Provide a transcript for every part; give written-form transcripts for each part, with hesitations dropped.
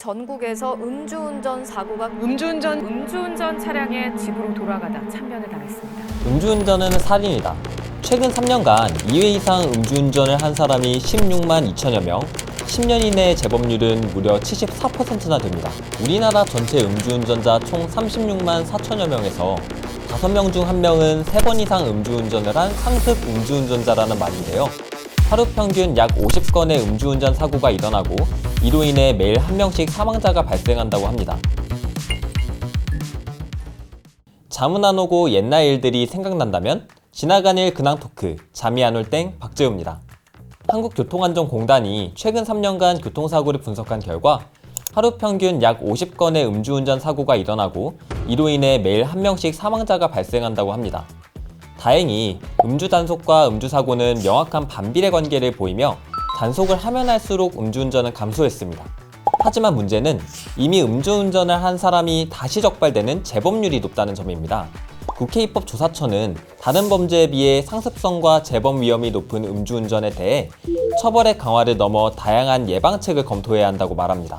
전국에서 음주운전 사고가 음주운전 차량에 집으로 돌아가다 참변을 당했습니다. 음주운전은 살인이다. 최근 3년간 2회 이상 음주운전을 한 사람이 16만 2천여 명, 10년 이내의 재범률은 무려 74%나 됩니다. 우리나라 전체 음주운전자 총 36만 4천여 명에서 5명 중 1명은 3번 이상 음주운전을 한 상습 음주운전자라는 말인데요. 하루 평균 약 50건의 음주운전 사고가 일어나고 이로 인해 매일 1명씩 사망자가 발생한다고 합니다. 잠은 안 오고 옛날 일들이 생각난다면 지나간 일 근황 토크, 잠이 안 올 땡 박재우입니다. 한국교통안전공단이 최근 3년간 교통사고를 분석한 결과 하루 평균 약 50건의 음주운전 사고가 일어나고 이로 인해 매일 1명씩 사망자가 발생한다고 합니다. 다행히 음주 단속과 음주 사고는 명확한 반비례 관계를 보이며 단속을 하면 할수록 음주운전은 감소했습니다. 하지만 문제는 이미 음주운전을 한 사람이 다시 적발되는 재범률이 높다는 점입니다. 국회 입법조사처는 다른 범죄에 비해 상습성과 재범 위험이 높은 음주운전에 대해 처벌의 강화를 넘어 다양한 예방책을 검토해야 한다고 말합니다.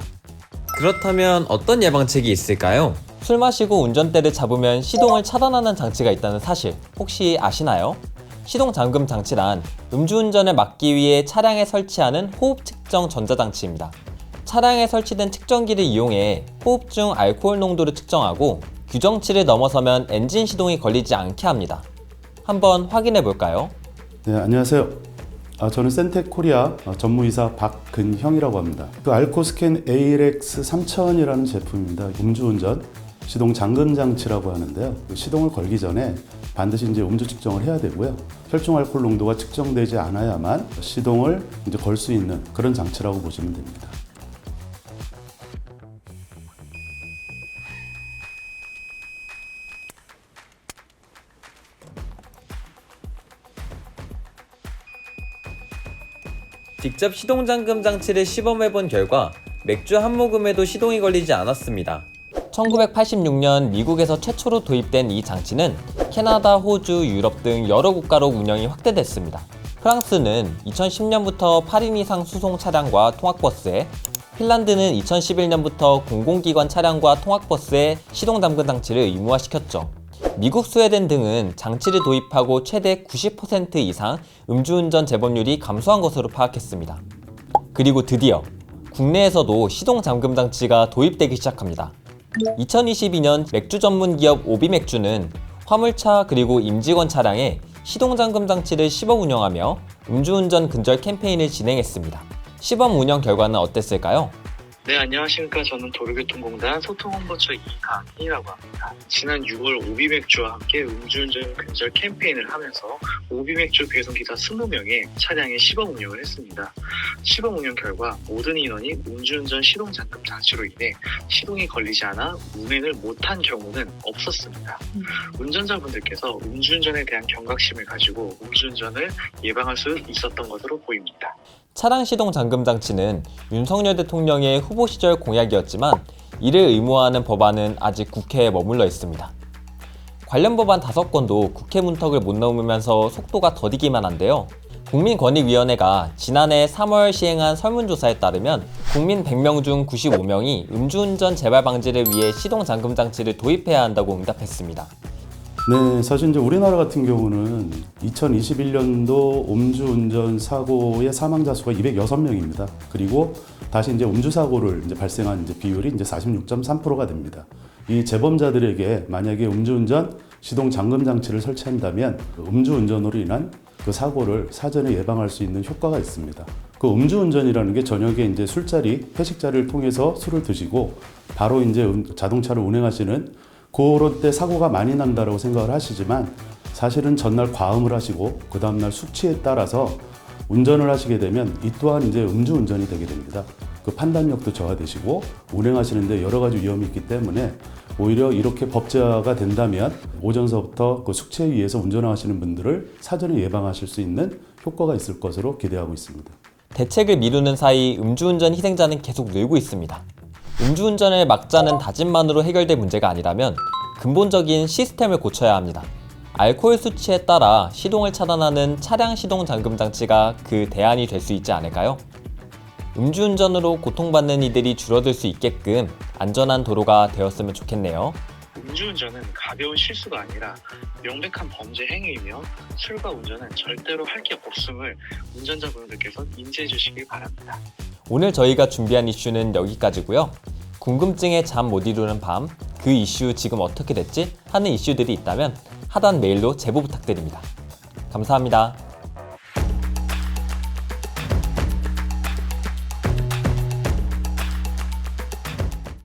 그렇다면 어떤 예방책이 있을까요? 술 마시고 운전대를 잡으면 시동을 차단하는 장치가 있다는 사실 혹시 아시나요? 시동 잠금 장치란 음주운전을 막기 위해 차량에 설치하는 호흡 측정 전자장치입니다. 차량에 설치된 측정기를 이용해 호흡 중 알코올 농도를 측정하고 규정치를 넘어서면 엔진 시동이 걸리지 않게 합니다. 한번 확인해 볼까요? 네, 안녕하세요. 저는 센텍코리아 전무이사 박근형이라고 합니다. 그 알코스캔 ALX 3000이라는 제품입니다. 음주운전 시동 잠금 장치라고 하는데요. 그 시동을 걸기 전에 반드시 이제 음주 측정을 해야 되고요. 혈중 알코올 농도가 측정되지 않아야만 시동을 이제 걸 수 있는 그런 장치라고 보시면 됩니다. 직접 시동 잠금 장치를 시범해본 결과 맥주 한 모금에도 시동이 걸리지 않았습니다. 1986년 미국에서 최초로 도입된 이 장치는 캐나다, 호주, 유럽 등 여러 국가로 운영이 확대됐습니다. 프랑스는 2010년부터 8인 이상 수송 차량과 통학버스에, 핀란드는 2011년부터 공공기관 차량과 통학버스에 시동 잠금 장치를 의무화시켰죠. 미국, 스웨덴 등은 장치를 도입하고 최대 90% 이상 음주운전 재범률이 감소한 것으로 파악했습니다. 그리고 드디어 국내에서도 시동 잠금 장치가 도입되기 시작합니다. 2022년 맥주 전문 기업 오비맥주는 화물차 그리고 임직원 차량에 시동 잠금 장치를 시범 운영하며 음주운전 근절 캠페인을 진행했습니다. 시범 운영 결과는 어땠을까요? 네, 안녕하십니까. 저는 도로교통공단 소통홍보처 이강희라고 합니다. 지난 6월 오비맥주와 함께 음주운전 근절 캠페인을 하면서 오비맥주 배송기사 20명의 차량에 시범 운영을 했습니다. 시범 운영 결과 모든 인원이 음주운전 시동 잠금 장치로 인해 시동이 걸리지 않아 운행을 못한 경우는 없었습니다. 운전자분들께서 음주운전에 대한 경각심을 가지고 음주운전을 예방할 수 있었던 것으로 보입니다. 차량 시동 잠금 장치는 윤석열 대통령의 후보 시절 공약이었지만 이를 의무화하는 법안은 아직 국회에 머물러 있습니다. 관련 법안 5건도 국회 문턱을 못 넘으면서 속도가 더디기만 한데요. 국민권익위원회가 지난해 3월 시행한 설문조사에 따르면 국민 100명 중 95명이 음주운전 재발 방지를 위해 시동 잠금 장치를 도입해야 한다고 응답했습니다. 네, 사실 이제 우리나라 같은 경우는 2021년도 음주운전 사고의 사망자 수가 206명입니다. 그리고 다시 이제 음주 사고를 이제 발생한 이제 비율이 이제 46.3%가 됩니다. 이 재범자들에게 만약에 음주운전 시동 잠금 장치를 설치한다면 음주운전으로 인한 그 사고를 사전에 예방할 수 있는 효과가 있습니다. 그 음주운전이라는 게 저녁에 이제 술자리, 회식 자리를 통해서 술을 드시고 바로 이제 자동차를 운행하시는 그런 때 사고가 많이 난다고 생각을 하시지만 사실은 전날 과음을 하시고 그 다음날 숙취에 따라서 운전을 하시게 되면 이 또한 이제 음주운전이 되게 됩니다. 그 판단력도 저하되시고 운행하시는데 여러 가지 위험이 있기 때문에 오히려 이렇게 법제화가 된다면 오전서부터 그 숙취에 의해서 운전하시는 분들을 사전에 예방하실 수 있는 효과가 있을 것으로 기대하고 있습니다. 대책을 미루는 사이 음주운전 희생자는 계속 늘고 있습니다. 음주운전을 막자는 다짐만으로 해결될 문제가 아니라면 근본적인 시스템을 고쳐야 합니다. 알코올 수치에 따라 시동을 차단하는 차량 시동 잠금 장치가 그 대안이 될 수 있지 않을까요? 음주운전으로 고통받는 이들이 줄어들 수 있게끔 안전한 도로가 되었으면 좋겠네요. 음주운전은 가벼운 실수가 아니라 명백한 범죄 행위이며 술과 운전은 절대로 할 게 없음을 운전자분들께서 인지해 주시길 바랍니다. 오늘 저희가 준비한 이슈는 여기까지고요. 궁금증에 잠 못 이루는 밤, 그 이슈 지금 어떻게 됐지? 하는 이슈들이 있다면 하단 메일로 제보 부탁드립니다. 감사합니다.